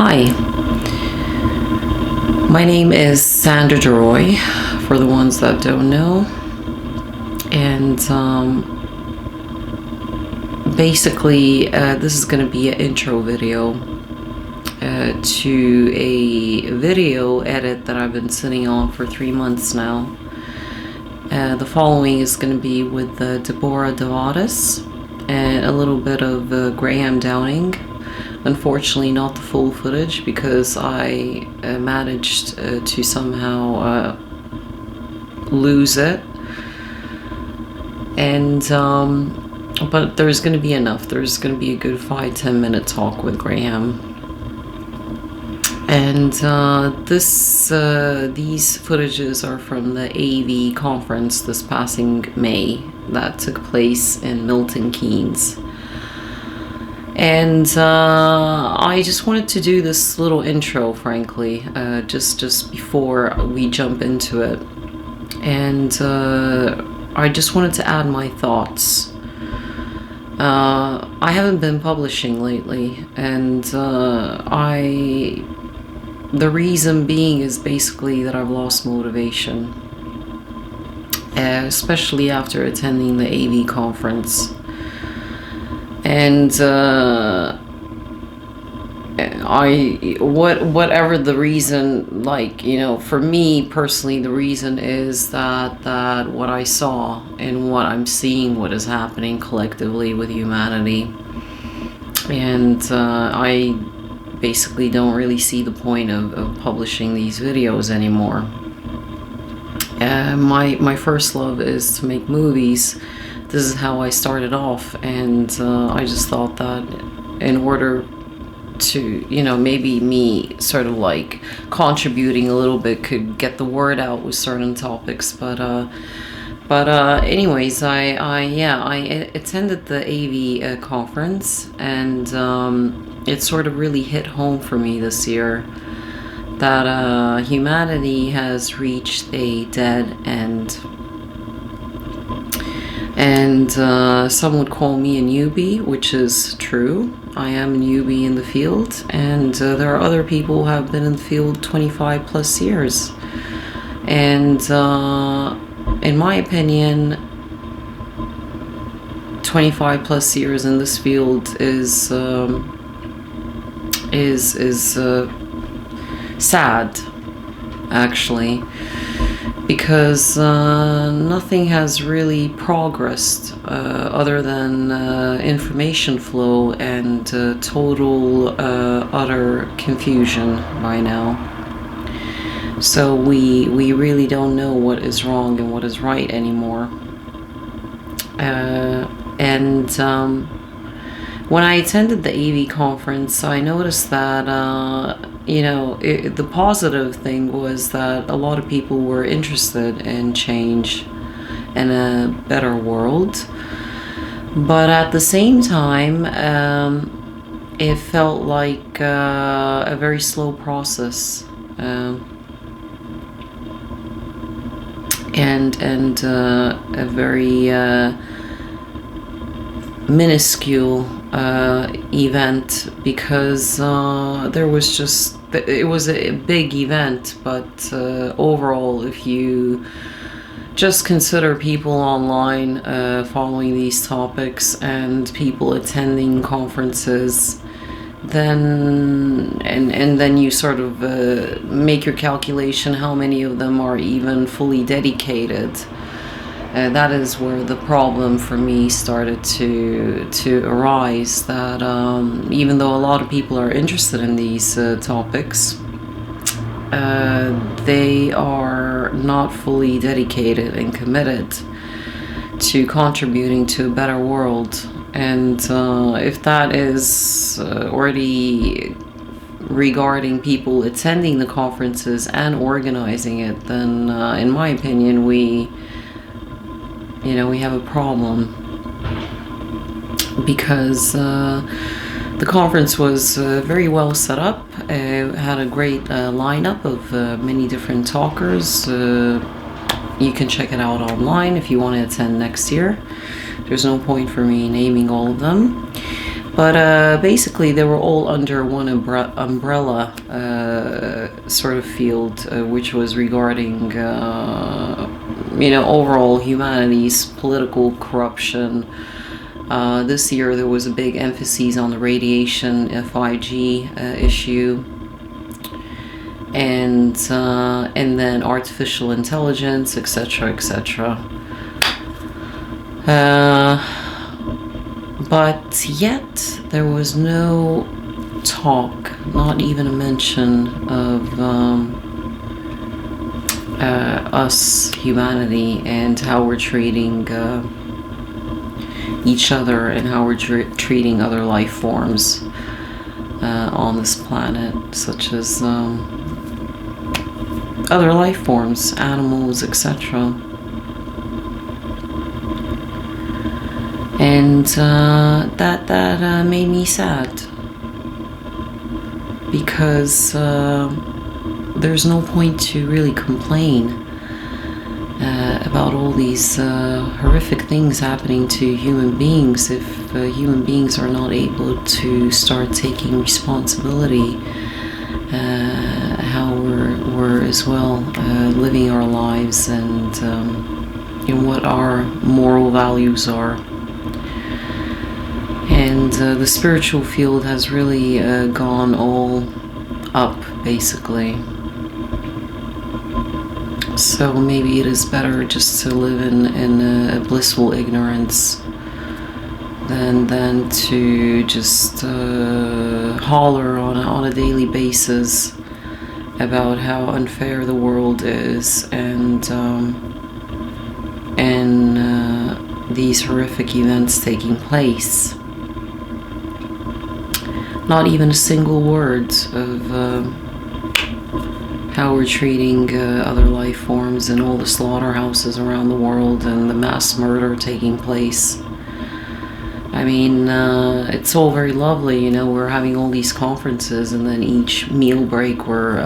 Hi, my name is Sandra DeRoy, for the ones that don't know, and basically this is going to be an intro video to a video edit that I've been sitting on for 3 months now. The following is going to be with Deborah DeVatis and a little bit of Graham Downing. Unfortunately, not the full footage because I managed to somehow lose it. And but there's going to be enough. There's going to be a good 5-10 minute talk with Graham. And these footages are from the AV conference this passing May that took place in Milton Keynes. And I just wanted to do this little intro, frankly, just before we jump into it. And I just wanted to add my thoughts. I haven't been publishing lately, and the reason being is basically that I've lost motivation, especially after attending the AV conference. And whatever the reason, like, you know, for me personally, the reason is that what I saw and what I'm seeing, what is happening collectively with humanity, and I basically don't really see the point of publishing these videos anymore. My first love is to make movies. This is how I started off, and I just thought that in order to, you know, maybe me sort of like contributing a little bit could get the word out with certain topics. But anyways, I attended the AV conference, and it sort of really hit home for me this year that humanity has reached a dead end. And some would call me a newbie, which is true. I am a newbie in the field, and there are other people who have been in the field 25 plus years. And in my opinion, 25 plus years in this field is sad, actually. Because nothing has really progressed other than information flow and total utter confusion by now. So we really don't know what is wrong and what is right anymore. And when I attended the AV conference, I noticed that you know, the positive thing was that a lot of people were interested in change and a better world. But at the same time, it felt like a very slow process. And a very minuscule event, because there was just, it was a big event, but overall, if you just consider people online following these topics and people attending conferences, then and then you sort of make your calculation how many of them are even fully dedicated. That is where the problem for me started to arise, that even though a lot of people are interested in these topics, they are not fully dedicated and committed to contributing to a better world. And if that is already regarding people attending the conferences and organizing it, then in my opinion, we have a problem, because the conference was very well set up. It had a great lineup of many different talkers. You can check it out online if you want to attend next year. There's no point for me naming all of them. But basically, they were all under one umbrella sort of field, which was regarding, overall humanity's political corruption. This year, there was a big emphasis on the radiation 5G issue, and then artificial intelligence, etc., etc. But yet, there was no talk, not even a mention of us, humanity, and how we're treating each other and how we're treating other life forms on this planet, such as other life forms, animals, etc. And that made me sad, because there's no point to really complain about all these horrific things happening to human beings if human beings are not able to start taking responsibility how we're as well living our lives, and what our moral values are. And the spiritual field has really gone all up, basically. So maybe it is better just to live in a blissful ignorance than to just holler on a daily basis about how unfair the world is, and these horrific events taking place. Not even a single word of how we're treating other life forms and all the slaughterhouses around the world and the mass murder taking place. I mean, it's all very lovely, we're having all these conferences, and then each meal break we're,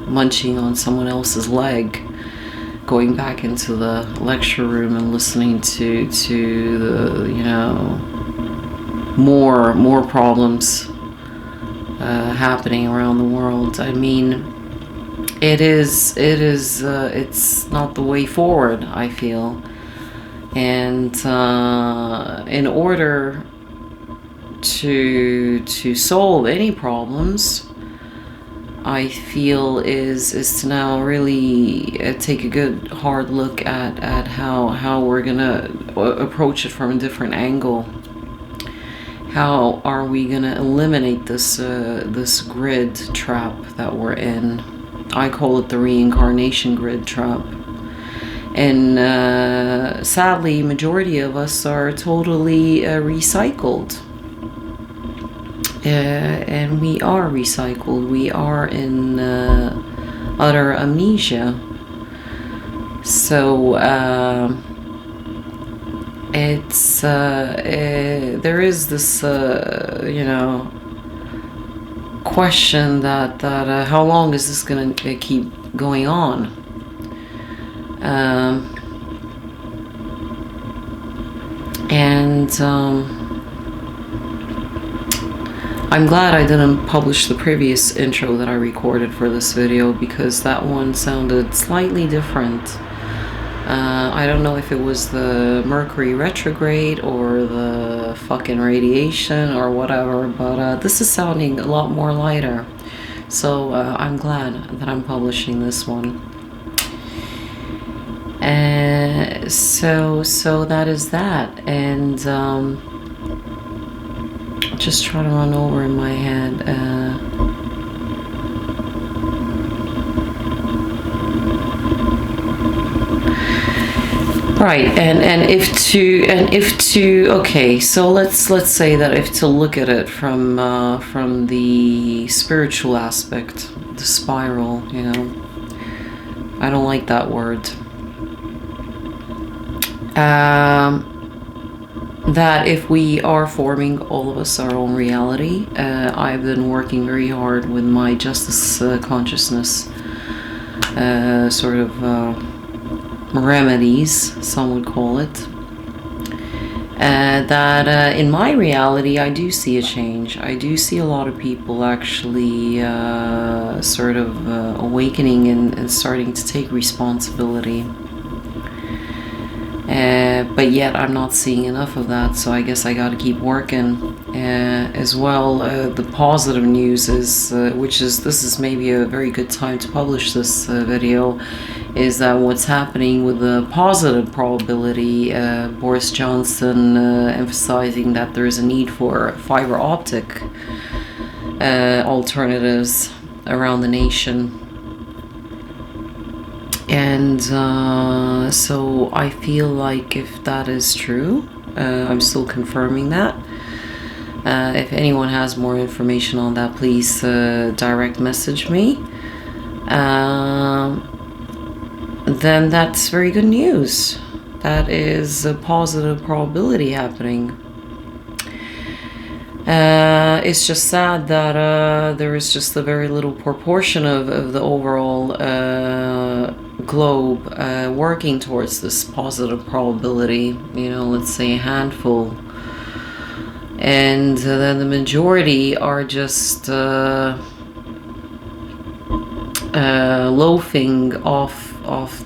munching on someone else's leg, going back into the lecture room and listening to the, more problems happening around the world. I mean, it's not the way forward, I feel. And in order to solve any problems, I feel is to now really take a good hard look at how we're gonna approach it from a different angle. How are we gonna eliminate this grid trap that we're in? I call it the reincarnation grid trap. And sadly, majority of us are totally recycled. And we are recycled. We are in utter amnesia. So it's there is this question that how long is this gonna keep going on? I'm glad I didn't publish the previous intro that I recorded for this video, because that one sounded slightly different. I don't know if it was the Mercury retrograde or the fucking radiation or whatever, but this is sounding a lot more lighter. So I'm glad that I'm publishing this one. So that is that, and just try to run over in my head. Right, and if to okay, so let's say that if to look at it from the spiritual aspect, the spiral, I don't like that word. That if we are forming, all of us, our own reality, I've been working very hard with my justice consciousness sort of remedies, some would call it, that in my reality, I do see a change. I do see a lot of people actually sort of awakening and starting to take responsibility. But yet I'm not seeing enough of that, so I guess I gotta keep working. As well, the positive news is, this is maybe a very good time to publish this video, is that what's happening with the positive probability, Boris Johnson emphasizing that there is a need for fiber optic alternatives around the nation. And so I feel like if that is true, I'm still confirming that. If anyone has more information on that, please direct message me. Then that's very good news. That is a positive probability happening. It's just sad that there is just a very little proportion of the overall globe working towards this positive probability. Let's say a handful. And then the majority are just loafing off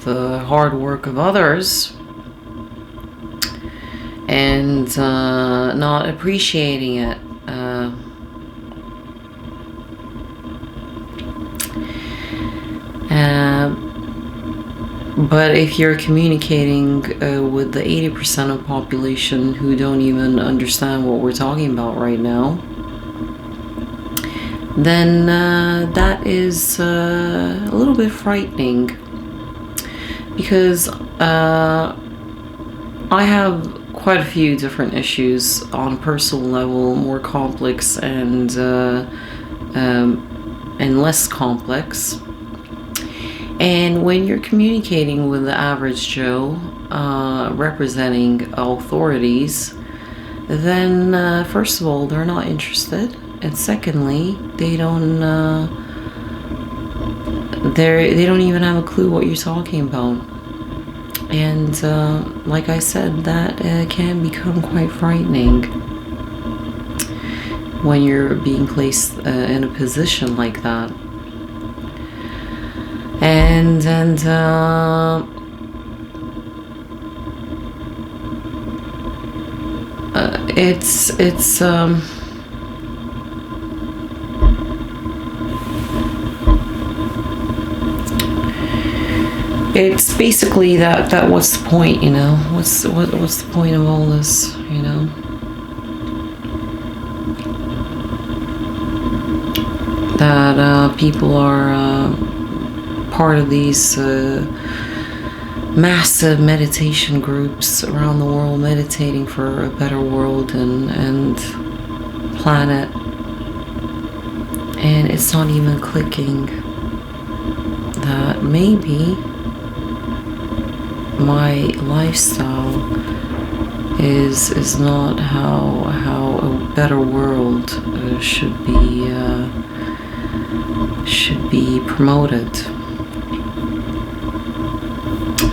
the hard work of others and not appreciating it. But if you're communicating with the 80% of population who don't even understand what we're talking about right now, then that is a little bit frightening, because I have quite a few different issues on personal level, more complex and less complex. And when you're communicating with the average Joe, representing authorities, then first of all, they're not interested, and secondly, they don't even have a clue what you're talking about. And like I said, that can become quite frightening when you're being placed in a position like that. And it's basically that what's the point, what's the point of all this, that people are part of these massive meditation groups around the world, meditating for a better world and planet, and it's not even clicking that maybe my lifestyle is not how a better world should be promoted.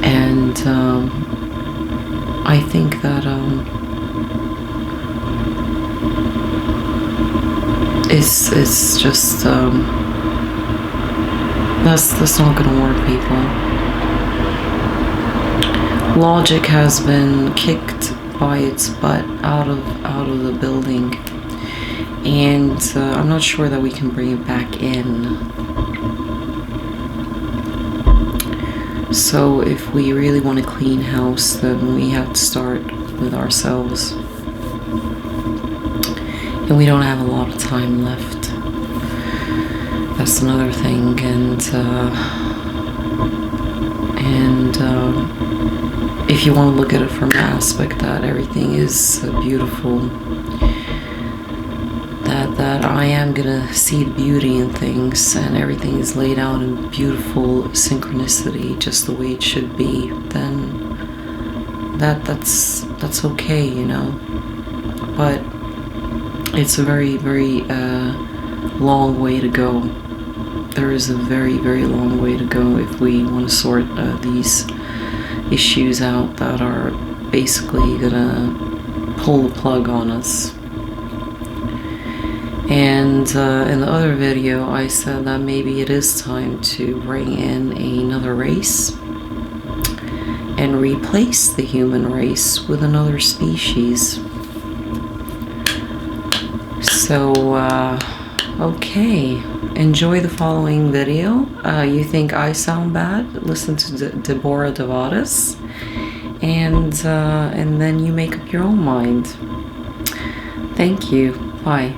And I think that it's just that's not gonna work, people. Logic has been kicked by its butt out of the building, and I'm not sure that we can bring it back in. So if we really want a clean house, then we have to start with ourselves. And we don't have a lot of time left. That's another thing. And if you want to look at it from the aspect that everything is beautiful, that I am gonna see the beauty in things, and everything is laid out in beautiful synchronicity, just the way it should be, then that's okay, But it's a very, very long way to go. There is a very, very long way to go if we want to sort these issues out that are basically gonna pull the plug on us. And in the other video, I said that maybe it is time to bring in another race and replace the human race with another species. So, okay, enjoy the following video. You think I sound bad? Listen to Deborah Devadas, and then you make up your own mind. Thank you. Bye.